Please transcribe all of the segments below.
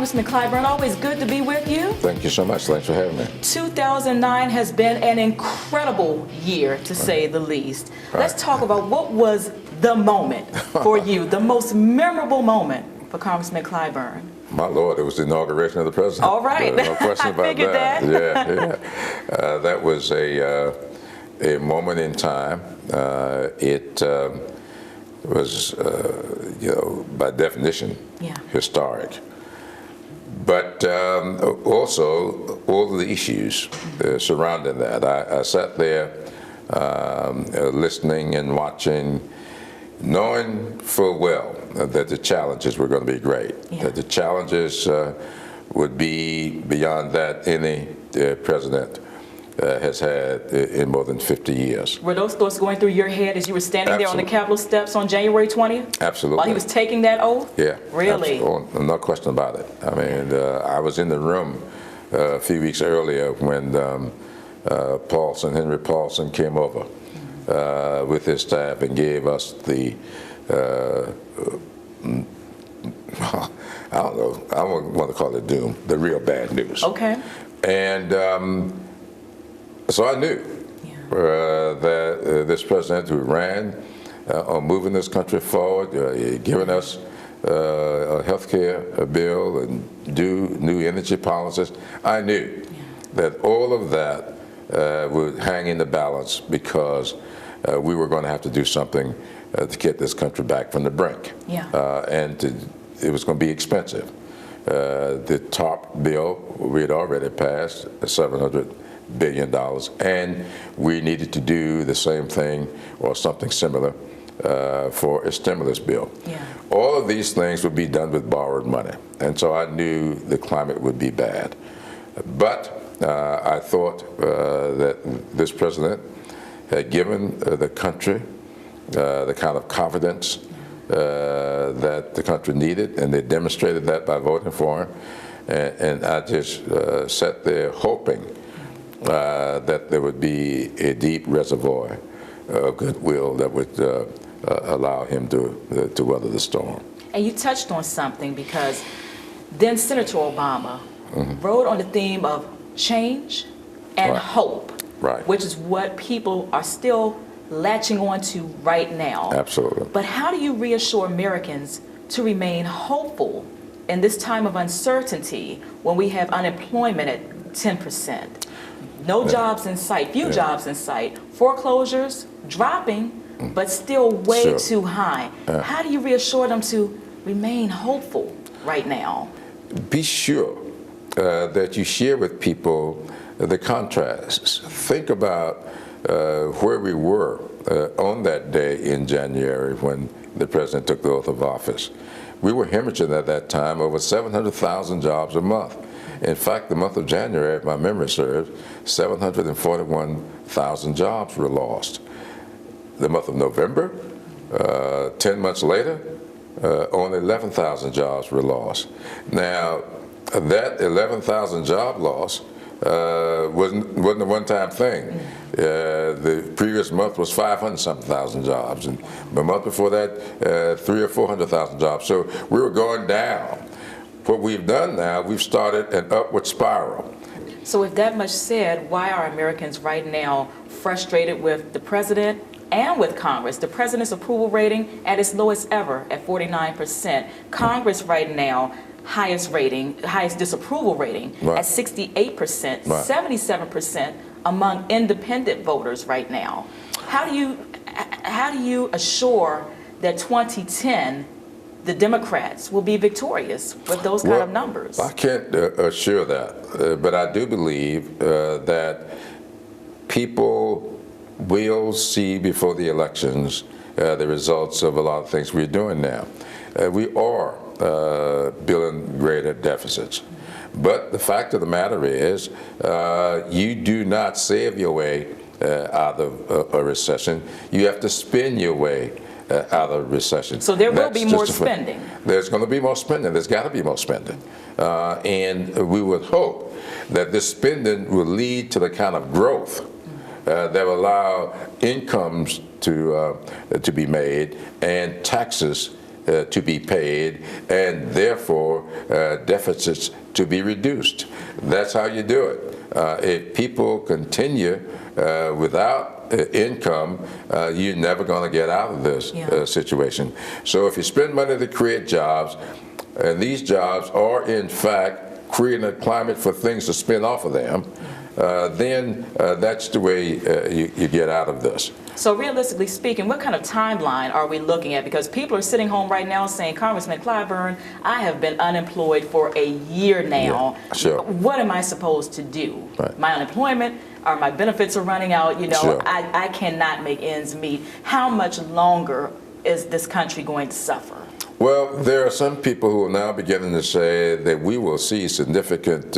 Congressman Clyburn, always good to be with you. Thank you so much. Thanks for having me. 2009 has been an incredible year, to say the least. Right. Let's talk about what was the moment for you, the most memorable moment for Congressman Clyburn. My Lord, it was the inauguration of the president. All right. No question about I figured that. Yeah. That was a moment in time. It was, by definition, historic. But also, all of the issues surrounding that. I sat there listening and watching, knowing full well that the challenges were going to be great, that the challenges would be beyond that any president has had in more than 50 years. Were those thoughts going through your head as you were standing there on the Capitol steps on January 20th? Absolutely. While he was taking that oath? Yeah. Really? No question about it. I mean, I was in the room a few weeks earlier when Henry Paulson came over with his staff and gave us the, I don't know, I don't want to call it doom, the real bad news. Okay. And so I knew that this president who ran on moving this country forward, giving us a health care bill and new energy policies, I knew that all of that would hang in the balance because we were going to have to do something to get this country back from the brink. And it was going to be expensive. The top bill we had already passed, $700 billion, and we needed to do the same thing or something similar for a stimulus bill. All of these things would be done with borrowed money, and so I knew the climate would be bad. But I thought that this president had given the country the kind of confidence that the country needed, and they demonstrated that by voting for him. And I just sat there hoping that there would be a deep reservoir of goodwill that would allow him to weather the storm. And you touched on something, because then Senator Obama wrote on the theme of change and hope, which is what people are still latching on to right now. Absolutely. But how do you reassure Americans to remain hopeful in this time of uncertainty when we have unemployment at 10%? No jobs in sight, few jobs in sight, foreclosures dropping, but still way too high. How do you reassure them to remain hopeful right now? Be sure that you share with people the contrasts. Think about where we were on that day in January when the president took the oath of office. We were hemorrhaging at that time over 700,000 jobs a month. In fact, the month of January, if my memory serves, 741,000 jobs were lost. The month of November, 10 months later, only 11,000 jobs were lost. Now, that 11,000 job loss wasn't a one-time thing. The previous month was 500-something thousand jobs, and the month before that, 300,000 or 400,000 jobs. So we were going down. What we've done now, we've started an upward spiral. So with that much said, why are Americans right now frustrated with the president and with Congress? The president's approval rating at its lowest ever at 49%. Congress right now, highest disapproval rating at 68%, 77% among independent voters right now. How do you assure that 2010 the Democrats will be victorious with those kind of numbers? I can't assure that, but I do believe that people will see before the elections the results of a lot of things we're doing now. We are building greater deficits, but the fact of the matter is you do not save your way out of a recession. You have to spend your way out of recession. So there will be more spending. There's going to be more spending. There's got to be more spending. And we would hope that this spending will lead to the kind of growth that will allow incomes to be made and taxes to be paid, and therefore deficits to be reduced. That's how you do it. If people continue without income, you're never going to get out of this situation. So if you spend money to create jobs, and these jobs are in fact creating a climate for things to spin off of them, then that's the way you get out of this. So realistically speaking, what kind of timeline are we looking at? Because people are sitting home right now saying, Congressman Clyburn, I have been unemployed for a year now. Yeah, sure. What am I supposed to do? Right. My unemployment, or my benefits are running out, Sure. I cannot make ends meet. How much longer is this country going to suffer? Well, there are some people who are now beginning to say that we will see significant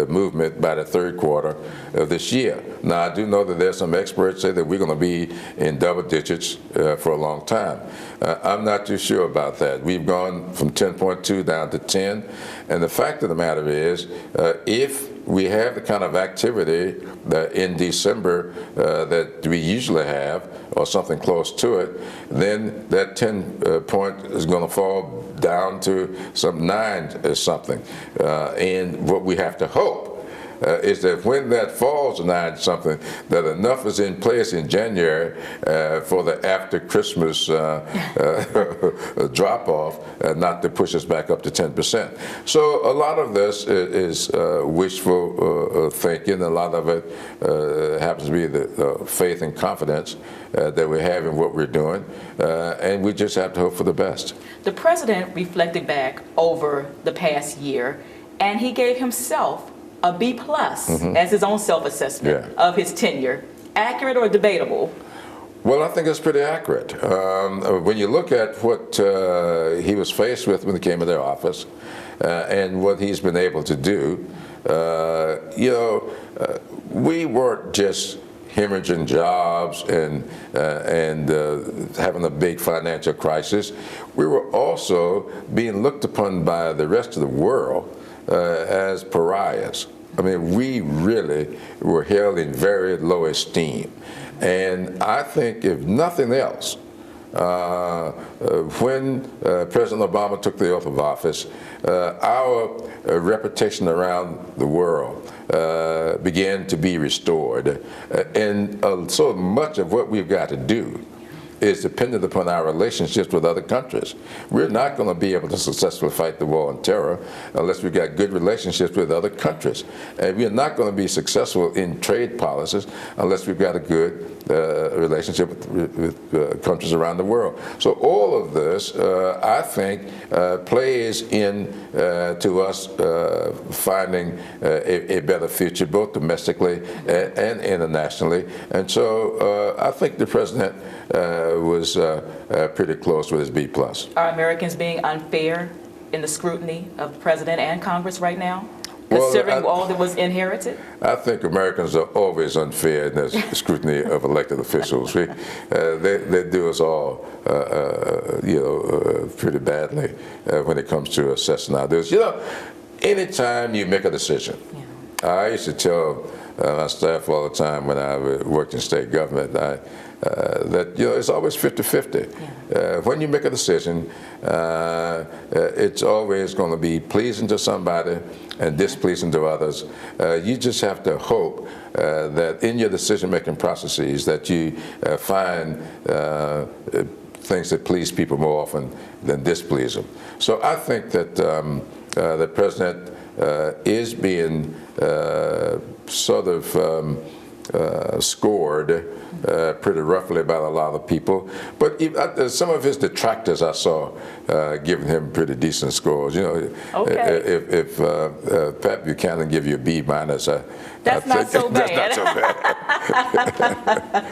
movement by the third quarter of this year. Now, I do know that there's some experts say that we're going to be in double digits for a long time. I'm not too sure about that. We've gone from 10.2 down to 10, and the fact of the matter is, if we have the kind of activity in December that we usually have, or something close to it, then that 10 point is going to fall down to some 9 or something. And what we have to hope is that when that falls to 9 something, that enough is in place in January for the after Christmas drop off, not to push us back up to 10%. So a lot of this is wishful thinking. A lot of it happens to be the faith and confidence that we have in what we're doing, and we just have to hope for the best. The president reflected back over the past year, and he gave himself a B plus as his own self-assessment of his tenure. Accurate or debatable? Well, I think it's pretty accurate. When you look at what he was faced with when he came into office and what he's been able to do, we weren't just hemorrhaging jobs and having a big financial crisis. We were also being looked upon by the rest of the world as pariahs. I mean, we really were held in very low esteem. And I think, if nothing else, when President Obama took the oath of office, our reputation around the world began to be restored. And so much of what we've got to do is dependent upon our relationships with other countries. We're not going to be able to successfully fight the war on terror unless we've got good relationships with other countries. And we're not going to be successful in trade policies unless we've got a good relationship with countries around the world. So all of this, I think, plays in to us finding a better future, both domestically and internationally. And so I think the president was pretty close with his B plus. Are Americans being unfair in the scrutiny of the president and Congress right now, considering all that was inherited? I think Americans are always unfair in the scrutiny of elected officials. They do us all, pretty badly when it comes to assessing our dues. Anytime you make a decision, I used to tell my staff all the time when I worked in state government, that it's always 50-50. When you make a decision, it's always going to be pleasing to somebody and displeasing to others. You just have to hope that in your decision-making processes that you find things that please people more often than displease them. So I think that the president is being sort of scored pretty roughly by a lot of people, but some of his detractors I saw giving him pretty decent scores. If Pat Buchanan give you a B minus, that's not so bad. That's not so bad.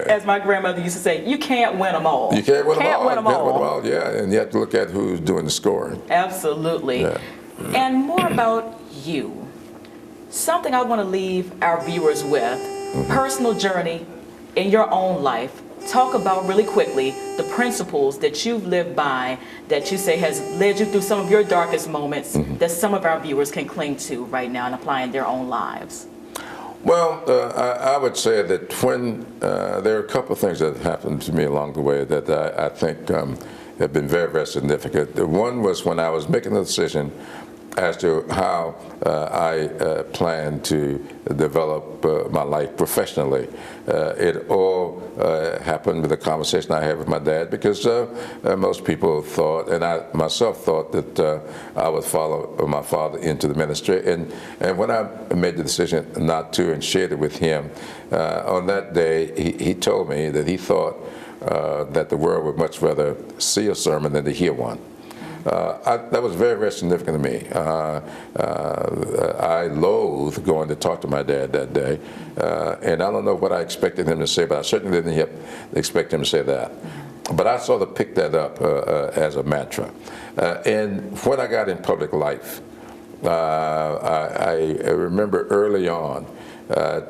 As my grandmother used to say, you can't win them all. You can't win them all. Yeah, and you have to look at who's doing the scoring. Absolutely. Yeah. And more about you. Something I want to leave our viewers with, personal journey in your own life. Talk about really quickly the principles that you've lived by that you say has led you through some of your darkest moments that some of our viewers can cling to right now and apply in their own lives. Well, I would say that when there are a couple of things that happened to me along the way that I think have been very, very significant. The one was when I was making the decision as to how I plan to develop my life professionally. It all happened with a conversation I had with my dad, because most people thought, and I myself thought, that I would follow my father into the ministry. And when I made the decision not to and shared it with him, on that day he told me that he thought that the world would much rather see a sermon than to hear one. That was very, very significant to me. I loathed going to talk to my dad that day, and I don't know what I expected him to say, but I certainly didn't expect him to say that. But I sort of picked that up as a mantra. And when I got in public life, I remember early on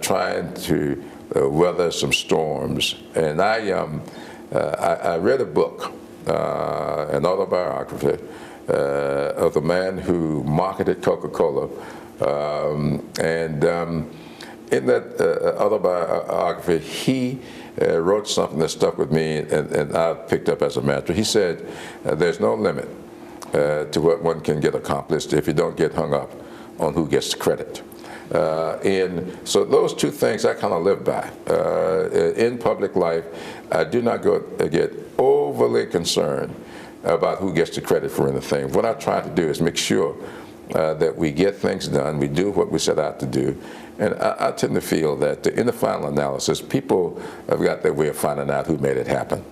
trying to weather some storms, and I read a book, an autobiography of the man who marketed Coca-Cola, and in that autobiography, he wrote something that stuck with me, and I picked up as a mantra. He said, "There's no limit to what one can get accomplished if you don't get hung up on who gets the credit." And so those two things I kind of live by. In public life, I do not get overly concerned about who gets the credit for anything. What I try to do is make sure that we get things done, we do what we set out to do. And I tend to feel that in the final analysis, people have got their way of finding out who made it happen.